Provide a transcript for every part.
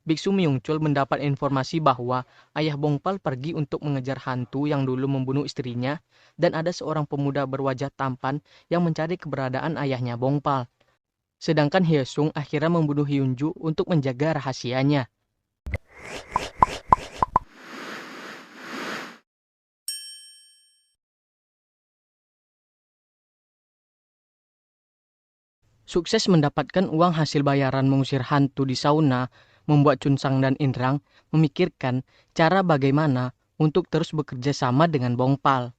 Biksu Myungchul mendapat informasi bahwa ayah Bongpal pergi untuk mengejar hantu yang dulu membunuh istrinya, dan ada seorang pemuda berwajah tampan yang mencari keberadaan ayahnya Bongpal. Sedangkan Hyeosung akhirnya membunuh Hyunju untuk menjaga rahasianya. Sukses mendapatkan uang hasil bayaran mengusir hantu di sauna, membuat Chunsang dan Inrang memikirkan cara bagaimana untuk terus bekerja sama dengan Bongpal.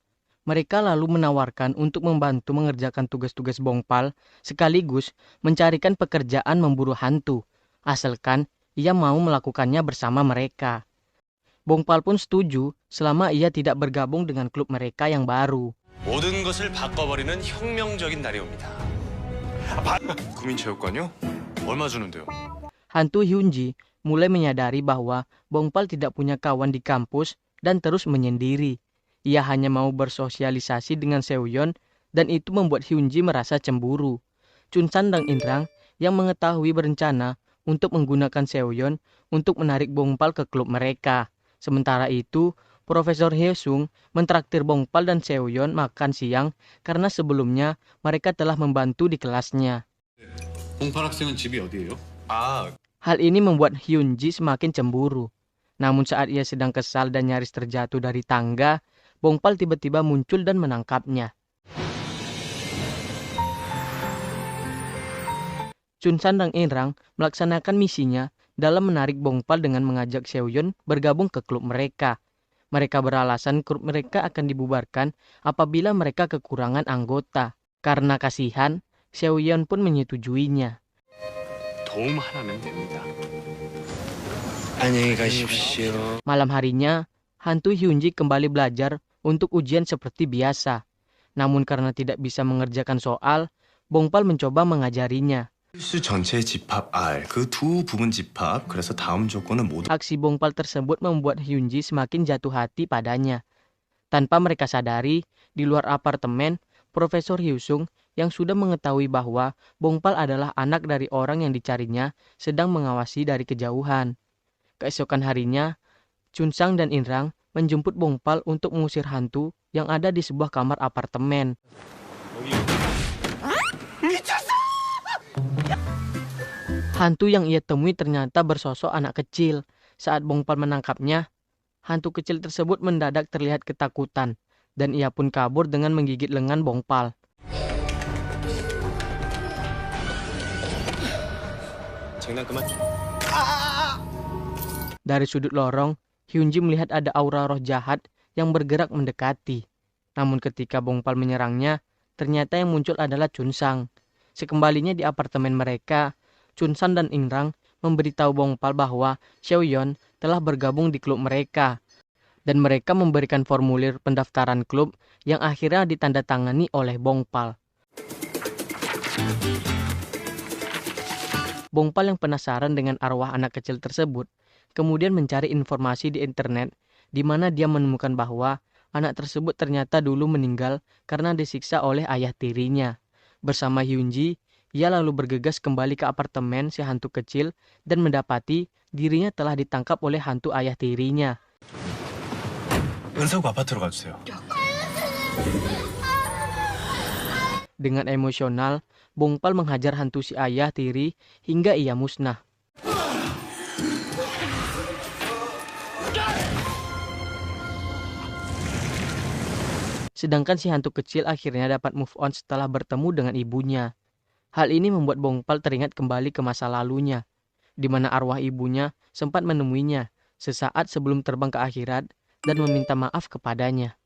Mereka lalu menawarkan untuk membantu mengerjakan tugas-tugas Bongpal sekaligus mencarikan pekerjaan memburu hantu, asalkan ia mau melakukannya bersama mereka. Bongpal pun setuju selama ia tidak bergabung dengan klub mereka yang baru. 모든 것을 바꿔버리는 혁명적인 날이 옵니다. 국민체육관이요? 얼마 주는데요? Hantu Hyunji mulai menyadari bahwa Bongpal tidak punya kawan di kampus dan terus menyendiri. Ia hanya mau bersosialisasi dengan Seoyeon dan itu membuat Hyunji merasa cemburu. Chunsan dan Inrang yang mengetahui berencana untuk menggunakan Seoyeon untuk menarik Bongpal ke klub mereka. Sementara itu, Profesor Hyeosung mentraktir Bongpal dan Seoyeon makan siang karena sebelumnya mereka telah membantu di kelasnya. 봉팔 학생은 집이 어디예요? Hal ini membuat Hyunji semakin cemburu. Namun saat ia sedang kesal dan nyaris terjatuh dari tangga, Bongpal tiba-tiba muncul dan menangkapnya. Chunsan dan Inrang melaksanakan misinya dalam menarik Bongpal dengan mengajak Seoyeon bergabung ke klub mereka. Mereka beralasan klub mereka akan dibubarkan apabila mereka kekurangan anggota. Karena kasihan, Seoyeon pun menyetujuinya. 도움 하나면 됩니다. 안녕히 가십시오. Malam harinya, hantu Hyunji kembali belajar untuk ujian seperti biasa. Namun karena tidak bisa mengerjakan soal, Bongpal mencoba mengajarinya. 필수 전체 집합 R 그 두 부분 집합 그래서 다음 조건은 모두 Aksi Bongpal tersebut membuat Hyunji semakin jatuh hati padanya. Tanpa mereka sadari, di luar apartemen, Profesor Hyesung yang sudah mengetahui bahwa Bongpal adalah anak dari orang yang dicarinya sedang mengawasi dari kejauhan. Keesokan harinya, Chunsang dan Inrang menjemput Bongpal untuk mengusir hantu yang ada di sebuah kamar apartemen. Hantu yang ia temui ternyata bersosok anak kecil. Saat Bongpal menangkapnya, hantu kecil tersebut mendadak terlihat ketakutan, dan ia pun kabur dengan menggigit lengan Bongpal. 장난 그만. Dari sudut lorong, Hyunji melihat ada aura roh jahat yang bergerak mendekati. Namun ketika Bongpal menyerangnya, ternyata yang muncul adalah Chunsang. Sekembalinya di apartemen mereka, Chunsan dan Inrang memberitahu Bongpal bahwa Seoyeon telah bergabung di klub mereka. Dan mereka memberikan formulir pendaftaran klub yang akhirnya ditandatangani oleh Bongpal. Bongpal yang penasaran dengan arwah anak kecil tersebut, kemudian mencari informasi di internet, di mana dia menemukan bahwa anak tersebut ternyata dulu meninggal karena disiksa oleh ayah tirinya. Bersama Hyunji, ia lalu bergegas kembali ke apartemen si hantu kecil dan mendapati dirinya telah ditangkap oleh hantu ayah tirinya. 은서구 아파트로 가주세요. Dengan emosional, Bongpal menghajar hantu si ayah tiri hingga ia musnah. Sedangkan si hantu kecil akhirnya dapat move on setelah bertemu dengan ibunya. Hal ini membuat Bongpal teringat kembali ke masa lalunya, di mana arwah ibunya sempat menemuinya sesaat sebelum terbang ke akhirat dan meminta maaf kepadanya.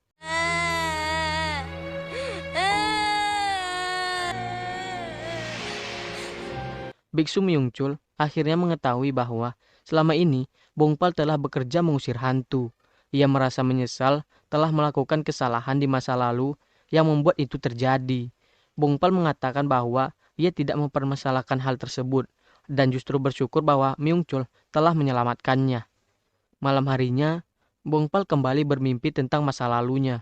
Biksu Myungchul akhirnya mengetahui bahwa selama ini Bongpal telah bekerja mengusir hantu. Ia merasa menyesal telah melakukan kesalahan di masa lalu yang membuat itu terjadi. Bongpal mengatakan bahwa ia tidak mempermasalahkan hal tersebut dan justru bersyukur bahwa Myungchul telah menyelamatkannya. Malam harinya, Bongpal kembali bermimpi tentang masa lalunya.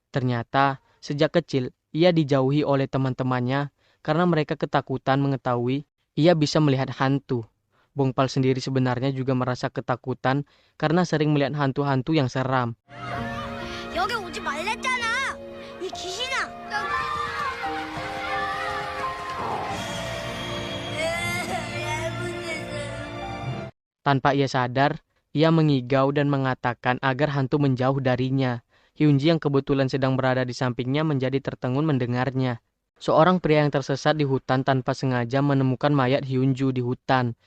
Ternyata, sejak kecil ia dijauhi oleh teman-temannya karena mereka ketakutan mengetahui ia bisa melihat hantu. Bongpal sendiri sebenarnya juga merasa ketakutan karena sering melihat hantu-hantu yang seram. 여기 오지 말랬잖아. 이 귀신아. Tanpa ia sadar, ia mengigau dan mengatakan agar hantu menjauh darinya. Hyunji yang kebetulan sedang berada di sampingnya menjadi tertegun mendengarnya. Seorang pria yang tersesat di hutan tanpa sengaja menemukan mayat Hyunju di hutan.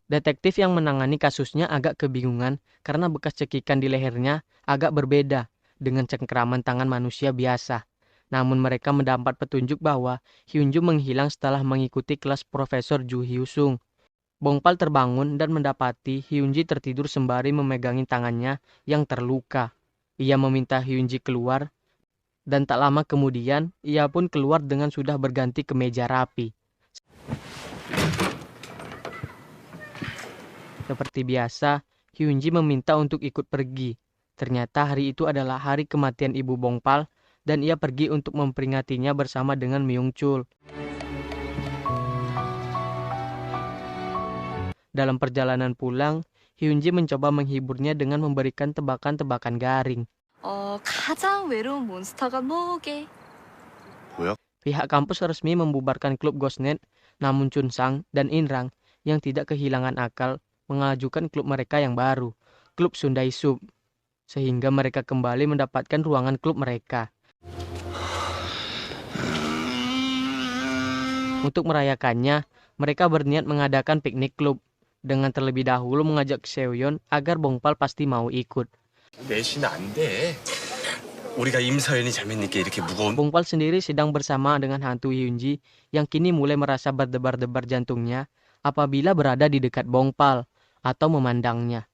Detektif yang menangani kasusnya agak kebingungan karena bekas cekikan di lehernya agak berbeda dengan cengkeraman tangan manusia biasa. Namun mereka mendapat petunjuk bahwa Hyunju menghilang setelah mengikuti kelas Profesor Ju Hyusung. Bongpal terbangun dan mendapati Hyunji tertidur sembari memegangi tangannya yang terluka. Ia meminta Hyunji keluar, dan tak lama kemudian ia pun keluar dengan sudah berganti kemeja rapi. Seperti biasa, Hyunji meminta untuk ikut pergi. Ternyata hari itu adalah hari kematian ibu Bongpal, dan ia pergi untuk memperingatinya bersama dengan Myung-chul. Dalam perjalanan pulang, Hyunji mencoba menghiburnya dengan memberikan tebakan-tebakan garing. 가장 외로운 몬스터가 뭐게? 뭐야? Pihak kampus resmi membubarkan klub Ghostnet, namun Chunsang dan Inrang yang tidak kehilangan akal mengajukan klub mereka yang baru, klub Sundai Sub, sehingga mereka kembali mendapatkan ruangan klub mereka. Untuk merayakannya, mereka berniat mengadakan piknik klub, dengan terlebih dahulu mengajak Seoyeon agar Bongpal pasti mau ikut. 내쉬면 안 돼. 우리가 임서연이 재밌니까 이렇게 무거운. Bongpal sendiri sedang bersama dengan hantu Hyunji yang kini mulai merasa berdebar-debar jantungnya apabila berada di dekat Bongpal atau memandangnya.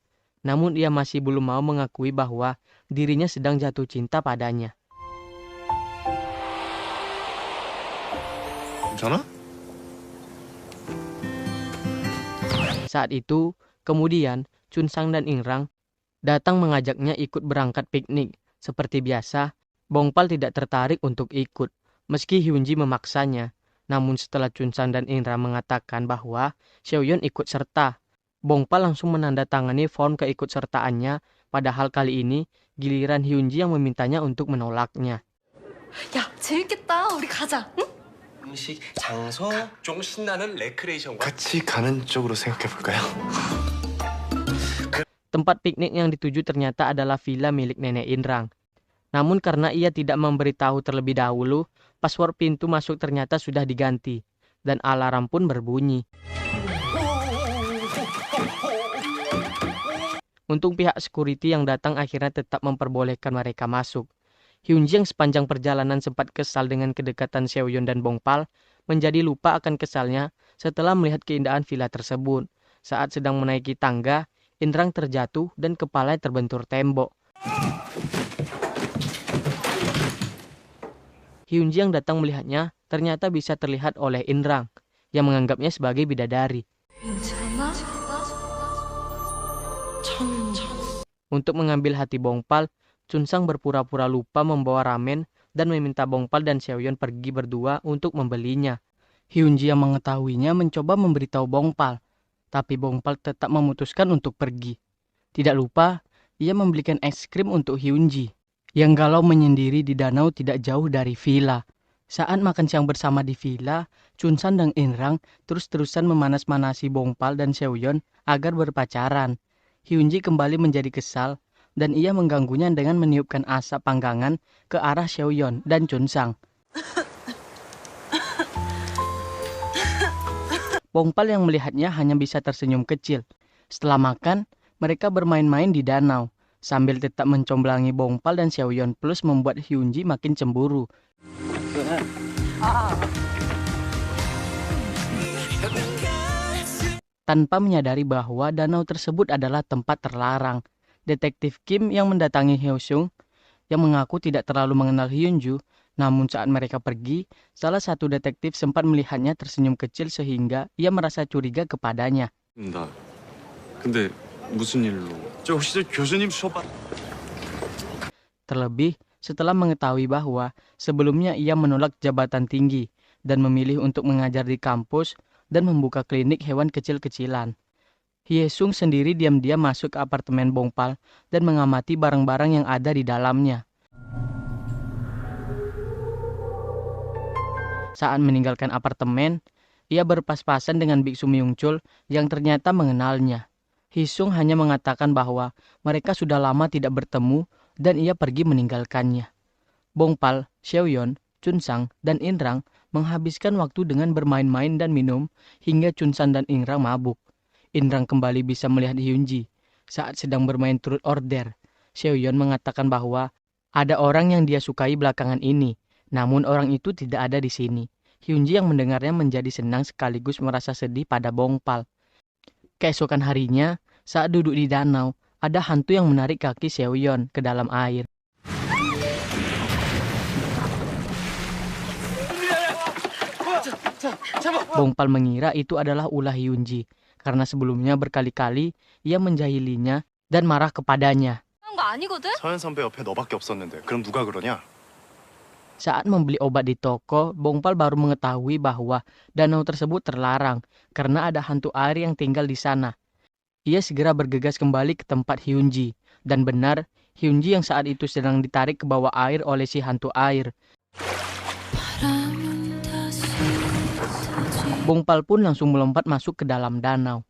Namun ia masih belum mau mengakui bahwa dirinya sedang jatuh cinta padanya. 괜찮아? Saat itu, kemudian Chunsang dan Inrang datang mengajaknya ikut berangkat piknik. Seperti biasa, Bongpal tidak tertarik untuk ikut, meski Hyunji memaksanya. Namun setelah Chunsang dan Inrang mengatakan bahwa Seoyeon ikut serta, Bongpal langsung menandatangani form keikutsertaannya, padahal kali ini giliran Hyunji yang memintanya untuk menolaknya. 야, 재밌겠다. 우리 가자. 응? 음식, 장소, 좀 신나는 레크레이션과 같이 가는 쪽으로 생각해 볼까요? Tempat piknik yang dituju ternyata adalah villa milik nenek Inrang. Namun karena ia tidak memberitahu terlebih dahulu, password pintu masuk ternyata sudah diganti, dan alarm pun berbunyi. Untung pihak security yang datang akhirnya tetap memperbolehkan mereka masuk. Hyunji yang sepanjang perjalanan sempat kesal dengan kedekatan Seoyeon dan Bongpal, menjadi lupa akan kesalnya setelah melihat keindahan villa tersebut. Saat sedang menaiki tangga, Inrang terjatuh dan kepalanya terbentur tembok. Hyunji yang datang melihatnya ternyata bisa terlihat oleh Inrang, yang menganggapnya sebagai bidadari. 괜찮아? Untuk mengambil hati Bongpal, Chunsang berpura-pura lupa membawa ramen dan meminta Bongpal dan Seoyeon pergi berdua untuk membelinya. Hyunji yang mengetahuinya mencoba memberitahu Bongpal, tapi Bongpal tetap memutuskan untuk pergi. Tidak lupa, ia membelikan es krim untuk Hyunji, yang galau menyendiri di danau tidak jauh dari villa. Saat makan siang bersama di villa, Chunsang dan Inrang terus-terusan memanas-manasi Bongpal dan Seoyeon agar berpacaran. Hyunji kembali menjadi kesal, dan ia mengganggunya dengan meniupkan asap panggangan ke arah Seoyeon dan Chunsang. Bongpal yang melihatnya hanya bisa tersenyum kecil. Setelah makan, mereka bermain-main di danau, sambil tetap mencomblangi Bongpal dan Seoyeon plus membuat Hyunji makin cemburu. Tanpa menyadari bahwa danau tersebut adalah tempat terlarang, Detektif Kim yang mendatangi Hyeosung, yang mengaku tidak terlalu mengenal Hyunju, namun saat mereka pergi, salah satu detektif sempat melihatnya tersenyum kecil sehingga ia merasa curiga kepadanya. 나 근데 무슨 일로? 저 혹시 교수님 수업 Terlebih setelah mengetahui bahwa sebelumnya ia menolak jabatan tinggi dan memilih untuk mengajar di kampus dan membuka klinik hewan kecil-kecilan. Hyesung sendiri diam-diam masuk ke apartemen Bongpal dan mengamati barang-barang yang ada di dalamnya. Saat meninggalkan apartemen, ia berpas-pasan dengan biksu Myungchul yang ternyata mengenalnya. Hyesung hanya mengatakan bahwa mereka sudah lama tidak bertemu dan ia pergi meninggalkannya. Bongpal, Seoyeon, Chunsang, dan Inrang menghabiskan waktu dengan bermain-main dan minum hingga Chunsan dan Inrang mabuk. Inrang kembali bisa melihat Hyunji saat sedang bermain truth order. Seoyeon mengatakan bahwa ada orang yang dia sukai belakangan ini, namun orang itu tidak ada di sini. Hyunji yang mendengarnya menjadi senang sekaligus merasa sedih pada Bongpal. Keesokan harinya, saat duduk di danau, ada hantu yang menarik kaki Seoyeon ke dalam air. Bongpal mengira itu adalah ulah Hyunji, karena sebelumnya berkali-kali ia menjahilinya dan marah kepadanya. 그런 거 아니거든? 서현 선배 옆에 너밖에 없었는데 그럼 누가 그러냐? Saat membeli obat di toko, Bongpal baru mengetahui bahwa danau tersebut terlarang karena ada hantu air yang tinggal di sana. Ia segera bergegas kembali ke tempat Hyunji, dan benar, Hyunji yang saat itu sedang ditarik ke bawah air oleh si hantu air. Bongpal pun langsung melompat masuk ke dalam danau.